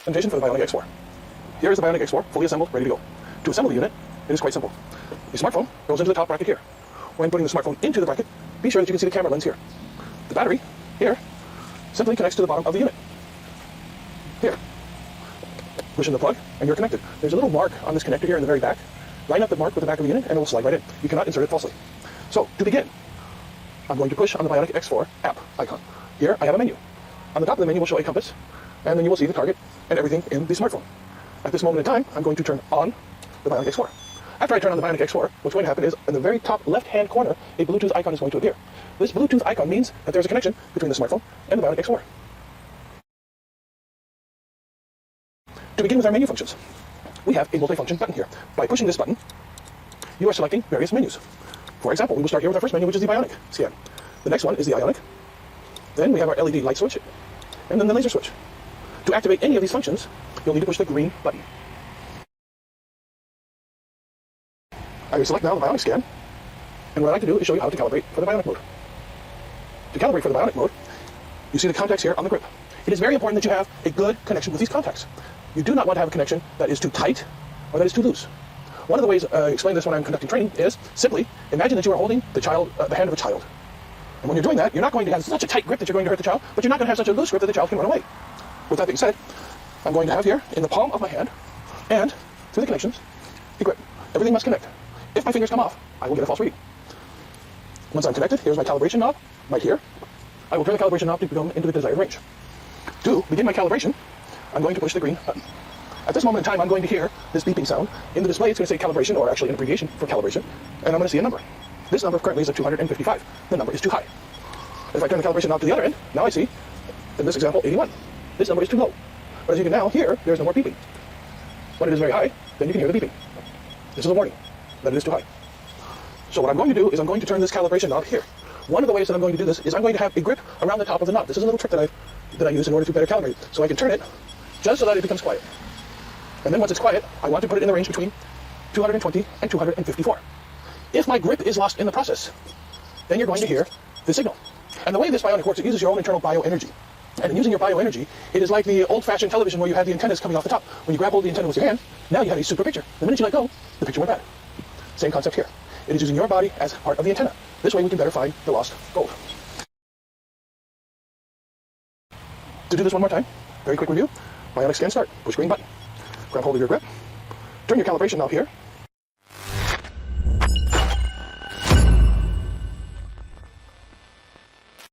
presentation for the BIONIC X4. Here is the BIONIC X4, fully assembled, ready to go. To assemble the unit, it is quite simple. The smartphone goes into the top bracket here. When putting the smartphone into the bracket, be sure that you can see the camera lens here. The battery, here, simply connects to the bottom of the unit. Here. Push in the plug, and you're connected. There's a little mark on this connector here in the very back. Line up the mark with the back of the unit, and it will slide right in. You cannot insert it falsely. So, to begin, I'm going to push on the BIONIC X4 app icon. Here, I have a menu. On the top of the menu will show a compass, and then you will see the target and everything in the smartphone. At this moment in time, I'm going to turn on the BIONIC X4. After I turn on the BIONIC X4, what's going to happen is, in the very top left-hand corner, a Bluetooth icon is going to appear. This Bluetooth icon means that there's a connection between the smartphone and the BIONIC X4. To begin with our menu functions, we have a multifunction button here. By pushing this button, you are selecting various menus. For example, we will start here with our first menu, which is the BIONIC scan. The next one is the IONIC. Then we have our LED light switch, and then the laser switch. To activate any of these functions, you'll need to push the green button. I will select now the BIONIC scan, and what I'd like to do is show you how to calibrate for the BIONIC mode. To calibrate for the BIONIC mode, you see the contacts here on the grip. It is very important that you have a good connection with these contacts. You do not want to have a connection that is too tight or that is too loose. One of the ways I explain this when I'm conducting training is simply imagine that you are holding the hand of a child. And when you're doing that, you're not going to have such a tight grip that you're going to hurt the child, but you're not going to have such a loose grip that the child can run away. With that being said, I'm going to have here in the palm of my hand and through the connections, the grip. Everything must connect. If my fingers come off, I will get a false reading. Once I'm connected, here's my calibration knob right here. I will turn the calibration knob to come into the desired range. To begin my calibration, I'm going to push the green button. At this moment in time, I'm going to hear this beeping sound. In the display, it's going to say calibration, or actually an abbreviation for calibration, and I'm going to see a number. This number currently is at 255. The number is too high. If I turn the calibration knob to the other end, now I see, in this example, 81. This number is too low. But as you can now hear, there's no more beeping. When it is very high, then you can hear the beeping. This is a warning that it is too high. So what I'm going to do is I'm going to turn this calibration knob here. One of the ways that I'm going to do this is I'm going to have a grip around the top of the knob. This is a little trick that I use in order to better calibrate. So I can turn it just so that it becomes quiet. And then once it's quiet, I want to put it in the range between 220 and 254. If my grip is lost in the process, then you're going to hear the signal. And the way this BIONIC works, it uses your own internal bioenergy. And in using your bioenergy, it is like the old-fashioned television where you had the antennas coming off the top. When you grab hold of the antenna with your hand, now you have a super picture. The minute you let go, the picture went bad. Same concept here. It is using your body as part of the antenna. This way we can better find the lost gold. To do this one more time, very quick review. BIONIC scan start. Push green button. Grab hold of your grip. Turn your calibration knob here